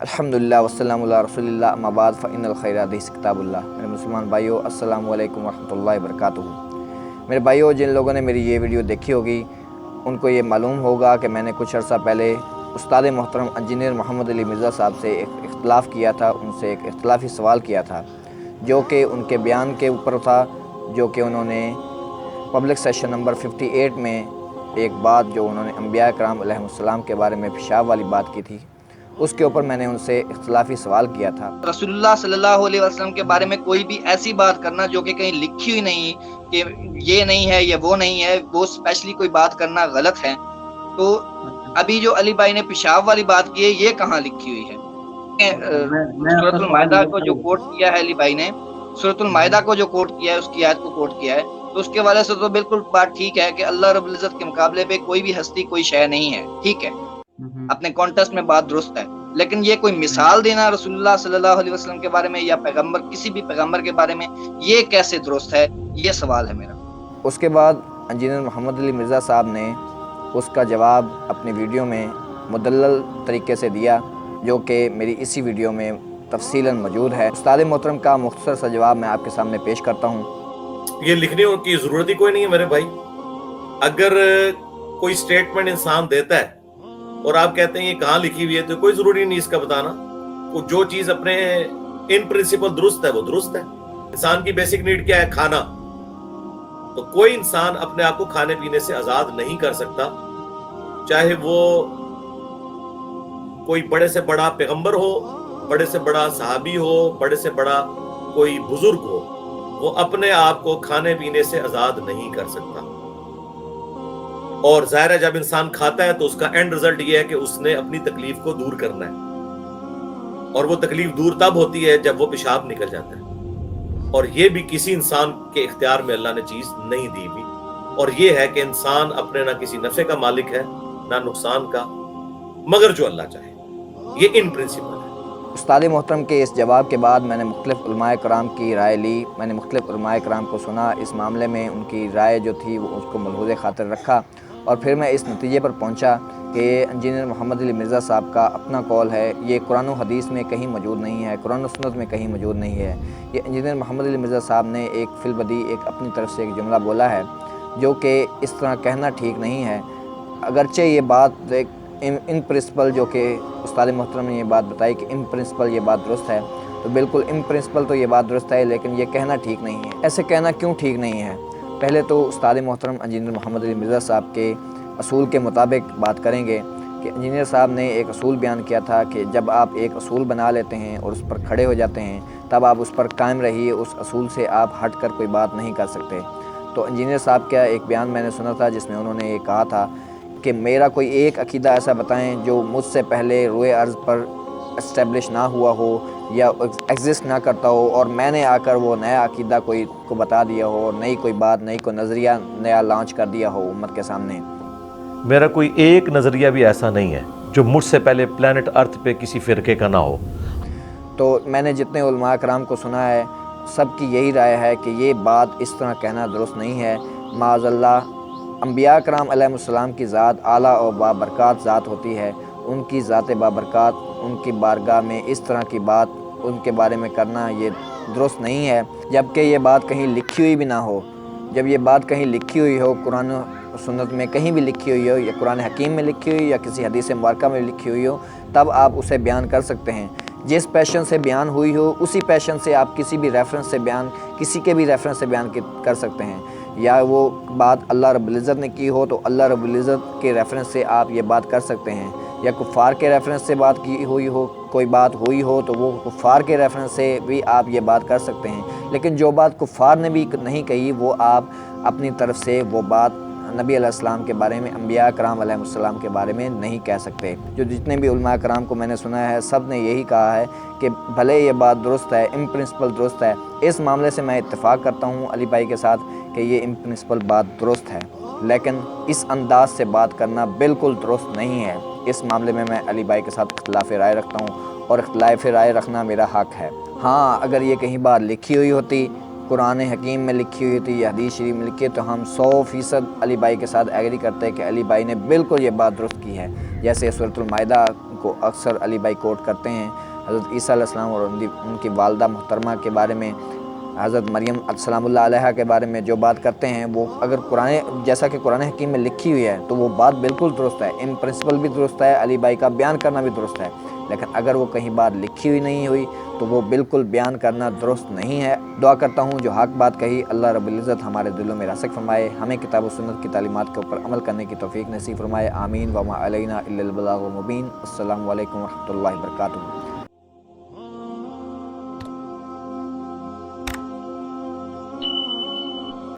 الحمدللہ والسلام علی رسول اللہ اما بعد فإن الخیر حدیث کتاب اللہ۔ میرے مسلمان بھائیو، السلام علیکم ورحمۃ اللہ وبرکاتہ۔ میرے بھائیو، جن لوگوں نے میری یہ ویڈیو دیکھی ہوگی ان کو یہ معلوم ہوگا کہ میں نے کچھ عرصہ پہلے استاد محترم انجینئر محمد علی مرزا صاحب سے ایک اختلاف کیا تھا، ان سے ایک اختلافی سوال کیا تھا جو کہ ان کے بیان کے اوپر تھا، جو کہ انہوں نے پبلک سیشن نمبر 58 میں ایک بات جو انہوں نے انبیاء کرام علیہ السلام کے بارے میں پیشاب والی بات کی تھی، اس کے اوپر میں نے ان سے اختلافی سوال کیا تھا۔ رسول اللہ صلی اللہ علیہ وسلم کے بارے میں کوئی بھی ایسی بات کرنا جو کہ کہیں لکھی ہوئی نہیں کہ یہ نہیں ہے یہ وہ نہیں ہے، وہ اسپیشلی کوئی بات کرنا غلط ہے۔ تو ابھی جو علی بھائی نے پیشاب والی بات کی ہے، یہ کہاں لکھی ہوئی ہے؟ سورۃ المائدہ کو جو کوٹ کیا ہے علی بھائی نے، سورۃ المائدہ کو جو کوٹ کیا ہے، اس کی آیت کو کوٹ کیا ہے، تو اس کے حوالے سے تو بالکل بات ٹھیک ہے کہ اللہ رب العزت کے مقابلے پہ کوئی بھی ہستی کوئی شے نہیں ہے، ٹھیک ہے، اپنے کانٹیکسٹ میں بات درست ہے۔ لیکن یہ کوئی مثال دینا رسول اللہ صلی اللہ علیہ وسلم کے بارے میں یا پیغمبر کسی بھی پیغمبر کے بارے میں، یہ کیسے درست ہے؟ یہ سوال ہے میرا۔ اس کے بعد انجینئر محمد علی مرزا صاحب نے اس کا جواب اپنی ویڈیو میں مدلل طریقے سے دیا، جو کہ میری اسی ویڈیو میں تفصیلاً موجود ہے۔ استاد محترم کا مختصر سا جواب میں آپ کے سامنے پیش کرتا ہوں۔ یہ لکھنے کی ضرورت ہی کوئی نہیں ہے میرے بھائی۔ اگر کوئی سٹیٹمنٹ انسان دیتا ہے اور آپ کہتے ہیں یہ کہاں لکھی ہوئی ہے، تو کوئی ضروری نہیں اس کا بتانا۔ جو چیز اپنے ان پرنسپل درست ہے وہ درست ہے۔ انسان کی بیسک نیڈ کیا ہے؟ کھانا۔ تو کوئی انسان اپنے آپ کو کھانے پینے سے آزاد نہیں کر سکتا، چاہے وہ کوئی بڑے سے بڑا پیغمبر ہو، بڑے سے بڑا صحابی ہو، بڑے سے بڑا کوئی بزرگ ہو، وہ اپنے آپ کو کھانے پینے سے آزاد نہیں کر سکتا۔ اور ظاہر ہے جب انسان کھاتا ہے تو اس کا اینڈ رزلٹ یہ ہے کہ اس نے اپنی تکلیف کو دور کرنا ہے، اور وہ تکلیف دور تب ہوتی ہے جب وہ پیشاب نکل جاتا ہے، اور یہ بھی کسی انسان کے اختیار میں اللہ نے چیز نہیں دی ہوئی، اور یہ ہے کہ انسان اپنے نہ کسی نفع کا مالک ہے نہ نقصان کا، مگر جو اللہ چاہے۔ یہ ان پرنسپل ہے۔ استاد محترم کے اس جواب کے بعد میں نے مختلف علماء کرام کی رائے لی، میں نے مختلف علماء کرام کو سنا، اس معاملے میں ان کی رائے جو تھی وہ اس کو ملحوظ خاطر رکھا، اور پھر میں اس نتیجے پر پہنچا کہ انجینئر محمد علی مرزا صاحب کا اپنا قول ہے، یہ قرآن و حدیث میں کہیں موجود نہیں ہے، قرآن و سنت میں کہیں موجود نہیں ہے۔ یہ انجینئر محمد علی مرزا صاحب نے ایک فی البدیہہ ایک اپنی طرف سے ایک جملہ بولا ہے، جو کہ اس طرح کہنا ٹھیک نہیں ہے۔ اگرچہ یہ بات ان پرنسپل جو کہ استاد محترم نے یہ بات بتائی کہ ان پرنسپل یہ بات درست ہے، تو بالکل ان پرنسپل تو یہ بات درست ہے، لیکن یہ کہنا ٹھیک نہیں ہے۔ ایسے کہنا کیوں ٹھیک نہیں ہے؟ پہلے تو استاد محترم انجینئر محمد علی مرزا صاحب کے اصول کے مطابق بات کریں گے کہ انجینئر صاحب نے ایک اصول بیان کیا تھا کہ جب آپ ایک اصول بنا لیتے ہیں اور اس پر کھڑے ہو جاتے ہیں، تب آپ اس پر قائم رہیے، اس اصول سے آپ ہٹ کر کوئی بات نہیں کر سکتے۔ تو انجینئر صاحب کا ایک بیان میں نے سنا تھا جس میں انہوں نے یہ کہا تھا کہ میرا کوئی ایک عقیدہ ایسا بتائیں جو مجھ سے پہلے روئے ارض پر اسٹیبلش نہ ہوا ہو یا ایگزسٹ نہ کرتا ہو، اور میں نے آ کر وہ نیا عقیدہ کوئی کو بتا دیا ہو، اور نئی کوئی بات، نئی کوئی نظریہ نیا لانچ کر دیا ہو امت کے سامنے۔ میرا کوئی ایک نظریہ بھی ایسا نہیں ہے جو مجھ سے پہلے پلانٹ ارتھ پہ کسی فرقے کا نہ ہو۔ تو میں نے جتنے علماء کرام کو سنا ہے، سب کی یہی رائے ہے کہ یہ بات اس طرح کہنا درست نہیں ہے۔ معاذ اللہ، انبیاء کرام علیہ السلام کی ذات اعلیٰ اور بابرکات ذات ہوتی ہے، ان کی ذات بابرکات، ان کی بارگاہ میں اس طرح کی بات ان کے بارے میں کرنا یہ درست نہیں ہے، جبکہ یہ بات کہیں لکھی ہوئی بھی نہ ہو۔ جب یہ بات کہیں لکھی ہوئی ہو، قرآن و سنت میں کہیں بھی لکھی ہوئی ہو، یا قرآن حکیم میں لکھی ہوئی یا کسی حدیث مبارکہ میں لکھی ہوئی ہو، تب آپ اسے بیان کر سکتے ہیں۔ جس پیشن سے بیان ہوئی ہو اسی پیشن سے آپ کسی بھی ریفرنس سے بیان، کسی کے بھی ریفرنس سے بیان کر سکتے ہیں۔ یا وہ بات اللہ رب العزت نے کی ہو تو اللہ رب العزت کے ریفرنس سے آپ یہ بات کر سکتے ہیں، یا کفار کے ریفرنس سے بات کی ہوئی ہو، کوئی بات ہوئی ہو تو وہ کفار کے ریفرنس سے بھی آپ یہ بات کر سکتے ہیں۔ لیکن جو بات کفار نے بھی نہیں کہی، وہ آپ اپنی طرف سے وہ بات نبی علیہ السلام کے بارے میں، انبیاء کرام علیہ السلام کے بارے میں نہیں کہہ سکتے۔ جو جتنے بھی علماء کرام کو میں نے سنا ہے، سب نے یہی کہا ہے کہ بھلے یہ بات درست ہے، ان پرنسپل درست ہے۔ اس معاملے سے میں اتفاق کرتا ہوں علی بھائی کے ساتھ کہ یہ ان پرنسپل بات درست ہے، لیکن اس انداز سے بات کرنا بالکل درست نہیں ہے۔ اس معاملے میں علی بھائی کے ساتھ اختلاف رائے رکھتا ہوں، اور اختلاف رائے رکھنا میرا حق ہے۔ ہاں، اگر یہ کہیں بات لکھی ہوئی ہوتی، قرآن حکیم میں لکھی ہوئی تھی یا حدیث شریف میں لکھی ہے، تو ہم 100% علی بھائی کے ساتھ ایگری کرتے ہیں کہ علی بھائی نے بالکل یہ بات درست کی ہے۔ جیسے سورۃ المائدہ کو اکثر علی بھائی کوٹ کرتے ہیں حضرت عیسیٰ علیہ السلام اور ان کی والدہ محترمہ کے بارے میں، حضرت مریم السلام اللہ علیہ کے بارے میں جو بات کرتے ہیں وہ اگر جیسا کہ قرآن حکیم میں لکھی ہوئی ہے تو وہ بات بالکل درست ہے، ان پرنسپل بھی درست ہے، علی بھائی کا بیان کرنا بھی درست ہے، لیکن اگر وہ کہیں بات لکھی ہوئی نہیں ہوئی تو وہ بالکل بیان کرنا درست نہیں ہے۔ دعا کرتا ہوں جو حق بات کہی اللہ رب العزت ہمارے دلوں میں راسخ فرمائے، ہمیں کتاب و سنت کی تعلیمات کے اوپر عمل کرنے کی توفیق نصیب فرمائے، آمین وما علینا الا البلاغ المبین۔ السلام علیکم ورحمۃ اللہ وبرکاتہ۔